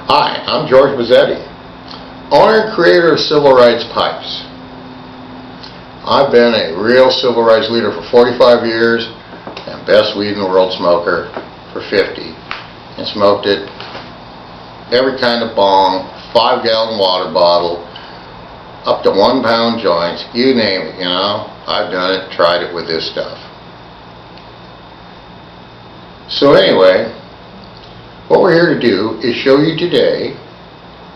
Hi, I'm George Mazzetti, owner and creator of Civil Rights Pipes. I've been a real civil rights leader for 45 years and best weed in the world smoker for 50. And smoked it every kind of bong, 5-gallon water bottle, up to 1-pound joints, you name it, you know. I've done it, tried it with this stuff. So anyway, what we're here to do is show you today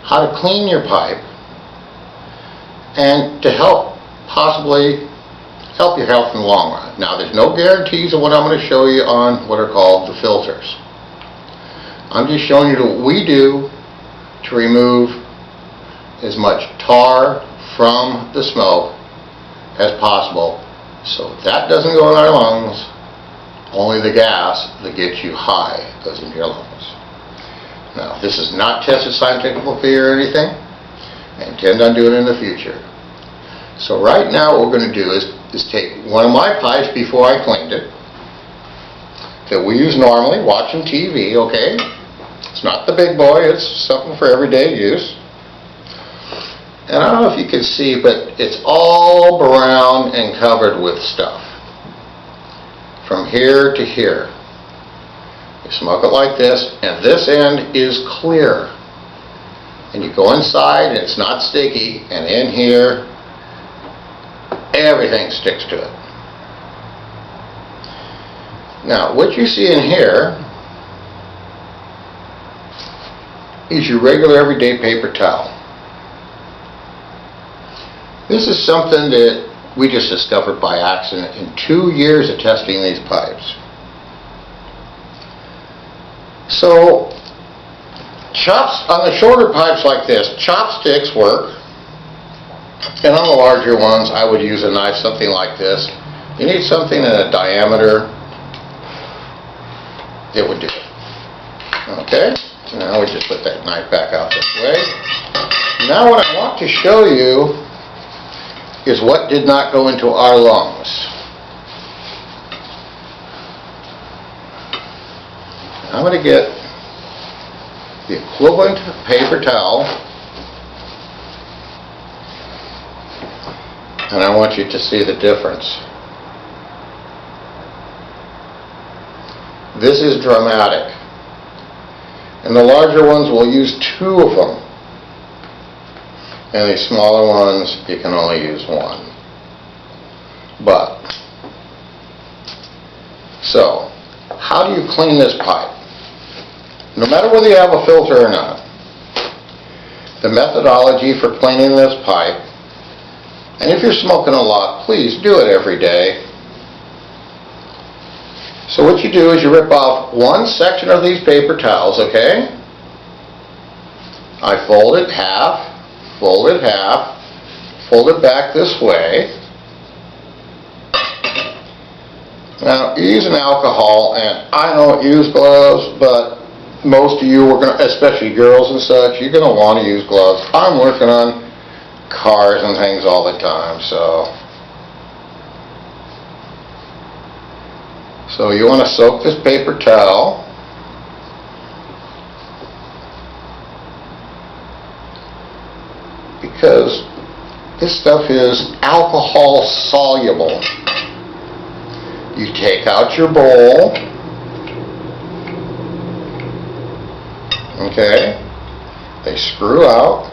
how to clean your pipe and to possibly help your health in the long run. Now, there's no guarantees of what I'm going to show you on what are called the filters. I'm just showing you what we do to remove as much tar from the smoke as possible, so that doesn't go in our lungs. Only the gas that gets you high goes into your lungs. Now, this is not tested scientifically or anything. I intend on doing it in the future. So right now what we're going to do is take one of my pipes before I cleaned it, that we use normally watching TV, okay? It's not the big boy, it's something for everyday use. And I don't know if you can see, but it's all brown and covered with stuff. From here to here. You smoke it like this, and this end is clear. And you go inside, and it's not sticky, and in here, everything sticks to it. Now, what you see in here is your regular everyday paper towel. This is something that we just discovered by accident in 2 years of testing these pipes. So, on the shorter pipes like this, chopsticks work. And on the larger ones, I would use a knife, something like this. You need something in a diameter that would do it. Okay? So now we just put that knife back out this way. Now what I want to show you is what did not go into our lungs. I'm going to get the equivalent paper towel, and I want you to see the difference. This is dramatic. And the larger ones will use 2 of them. And the smaller ones, you can only use 1. So, how do you clean this pipe? No matter whether you have a filter or not, the methodology for cleaning this pipe, and if you're smoking a lot, please do it every day. So what you do is you rip off one section of these paper towels, okay? I fold it half, fold it half, fold it back this way. Now, you're using alcohol, and I don't use gloves, but most of you are going to, especially girls and such, you're going to want to use gloves. I'm working on cars and things all the time, so you want to soak this paper towel. Because this stuff is alcohol soluble. You take out your bowl. Okay? They screw out.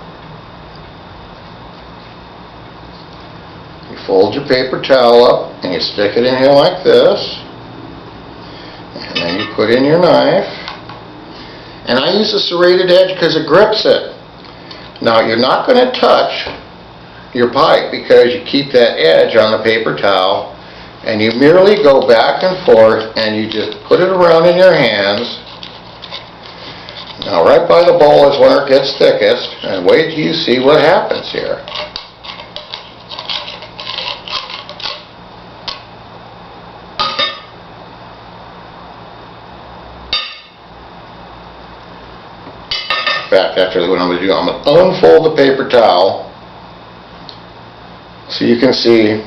You fold your paper towel up and you stick it in here like this. And then you put in your knife. And I use a serrated edge because it grips it. Now, you're not going to touch your pipe because you keep that edge on the paper towel, and you merely go back and forth and you just put it around in your hands. Now, right by the bowl is where it gets thickest, and wait till you see what happens here. In fact, actually what I'm going to do, I'm going to unfold the paper towel so you can see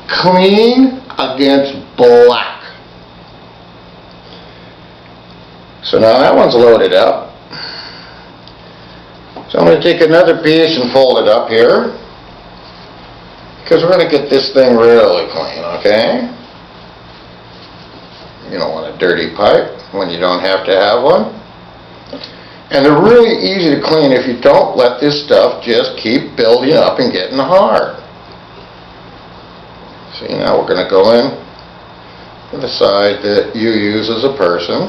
clean against black. So now that one's loaded up. So I'm going to take another piece and fold it up here, because we're going to get this thing really clean, okay? You don't want a dirty pipe when you don't have to have one. And they're really easy to clean if you don't let this stuff just keep building up and getting hard. See, now we're going to go in to the side that you use as a person.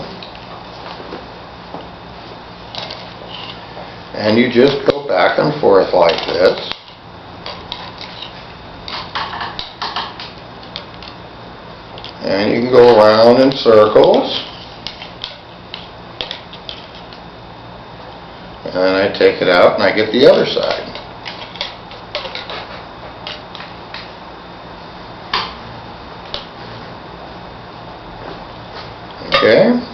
And you just go back and forth like this. And you can go around in circles. And I take it out and I get the other side. Okay.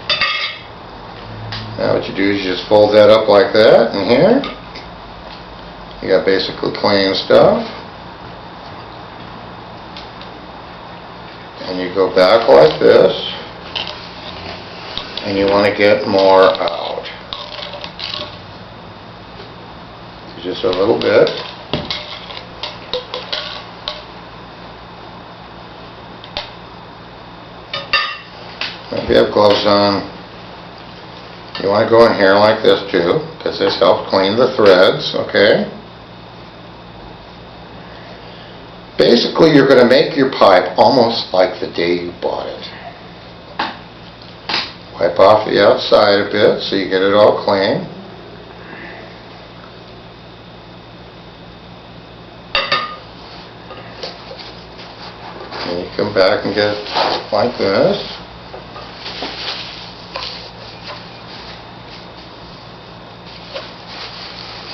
Now what you do is you just fold that up like that in here. You got basically clean stuff. And you go back like this. And you want to get more out. Just a little bit. If you have gloves on, you want to go in here like this too, because this helps clean the threads, okay? Basically, you're going to make your pipe almost like the day you bought it. Wipe off the outside a bit so you get it all clean. And you come back and get it like this.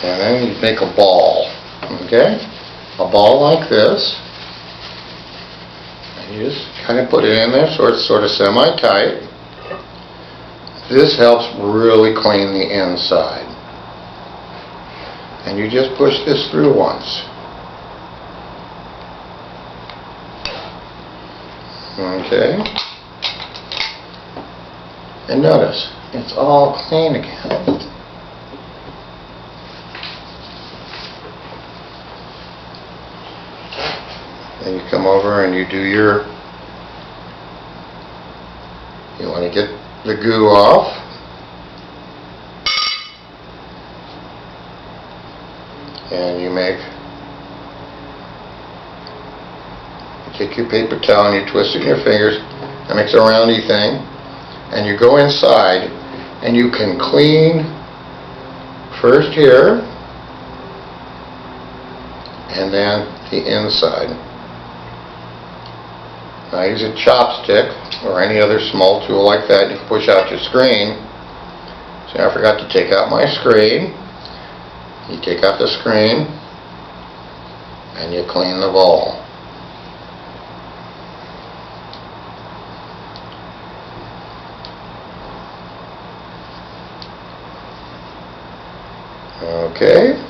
And then you make a ball, okay? A ball like this. And you just kind of put it in there so it's sort of semi-tight. This helps really clean the inside. And you just push this through once. Okay? And notice, it's all clean again. Then you come over and you do you want to get the goo off. And you take your paper towel and you twist it in your fingers. That makes a roundy thing. And you go inside and you can clean first here and then the inside. Now use a chopstick or any other small tool like that. You can push out your screen. See, I forgot to take out my screen. You take out the screen and you clean the ball. Okay.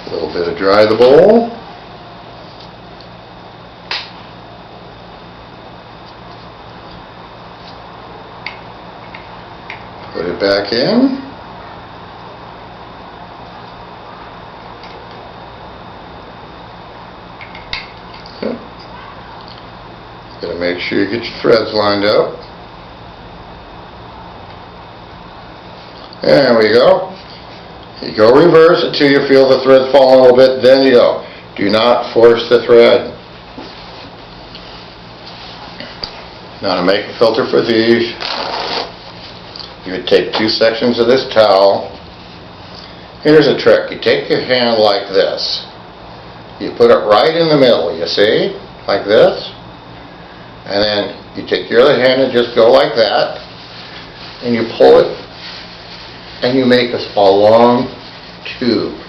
A little bit of dry the bowl. Put it back in. Gotta make sure you get your threads lined up. There we go. You go reverse until you feel the thread fall a little bit, then you go. Do not force the thread. Now to make a filter for these, you would take 2 sections of this towel. Here's a trick. You take your hand like this. You put it right in the middle, you see? Like this. And then you take your other hand and just go like that. And you pull it. And you make a long tube.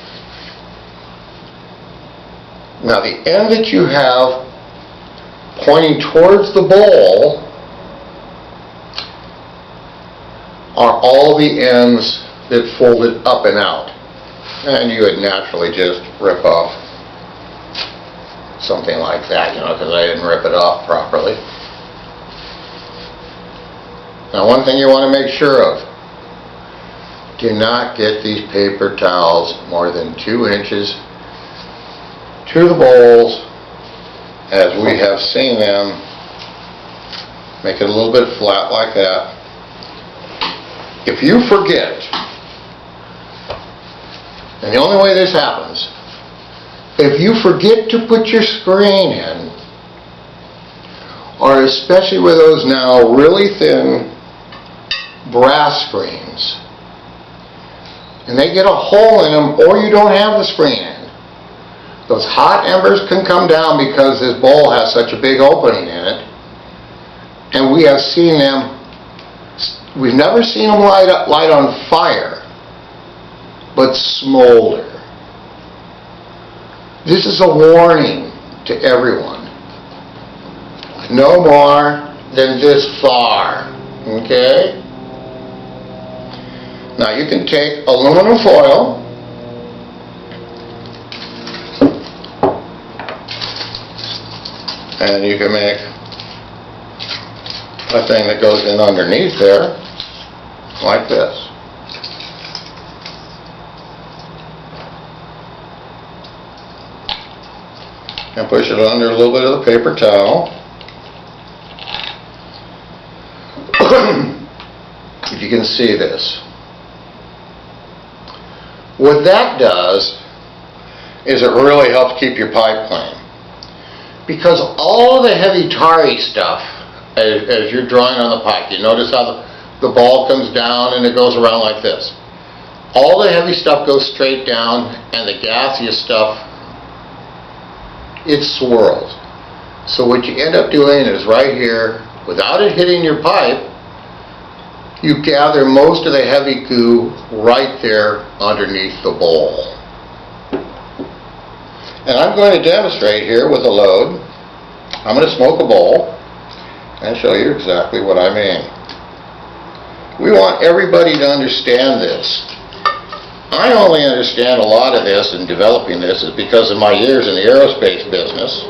Now the end that you have pointing towards the bowl are all the ends that folded up and out. And you would naturally just rip off something like that, you know, because I didn't rip it off properly. Now, one thing you want to make sure of, do not get these paper towels more than 2 inches to the bowls, as we have seen them. Make it a little bit flat like that. If you forget, and the only way this happens, if you forget to put your screen in, or especially with those now really thin brass screens, and they get a hole in them, or you don't have the screen in, those hot embers can come down because this bowl has such a big opening in it, and we have seen them, we've never seen them light on fire, but smolder. This is a warning to everyone. No more than this far, okay? Now you can take aluminum foil, and you can make a thing that goes in underneath there, like this. And push it under a little bit of the paper towel. If you can see this. What that does is it really helps keep your pipe clean. Because all the heavy tarry stuff, as you're drawing on the pipe, you notice how the ball comes down and it goes around like this. All the heavy stuff goes straight down, and the gaseous stuff, it swirls. So what you end up doing is right here, without it hitting your pipe, you gather most of the heavy goo right there underneath the bowl. And I'm going to demonstrate here with a load. I'm going to smoke a bowl and show you exactly what I mean. We want everybody to understand this. I only understand a lot of this and developing this is because of my years in the aerospace business.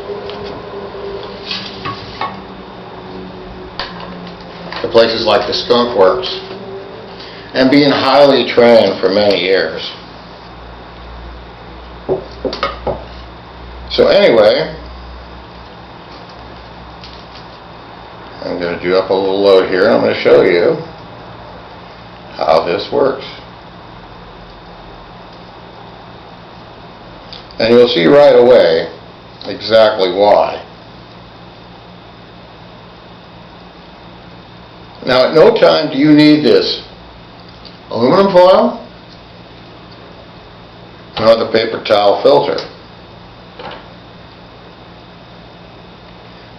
To places like the Skunk Works, and being highly trained for many years. So anyway, I'm going to do up a little load here, and I'm going to show you how this works. And you'll see right away exactly why. Now, at no time do you need this aluminum foil nor the paper towel filter.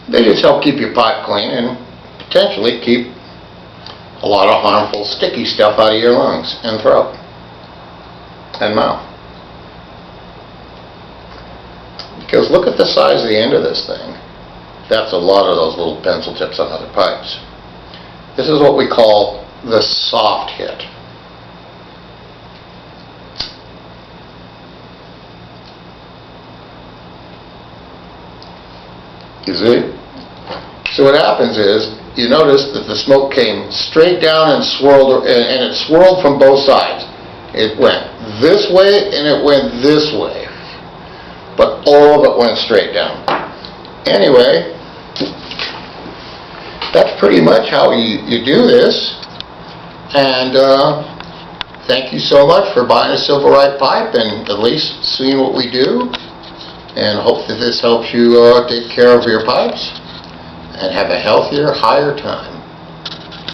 They just help keep your pipe clean and potentially keep a lot of harmful sticky stuff out of your lungs and throat and mouth. Because look at the size of the end of this thing. That's a lot of those little pencil tips on other pipes. This is what we call the soft hit. You see? So what happens is, you notice that the smoke came straight down and swirled, and it swirled from both sides. It went this way and it went this way. But all of it went straight down. Anyway, that's pretty much how you do this. And thank you so much for buying a Silverite pipe and at least seeing what we do. And hope that this helps you take care of your pipes and have a healthier, higher time.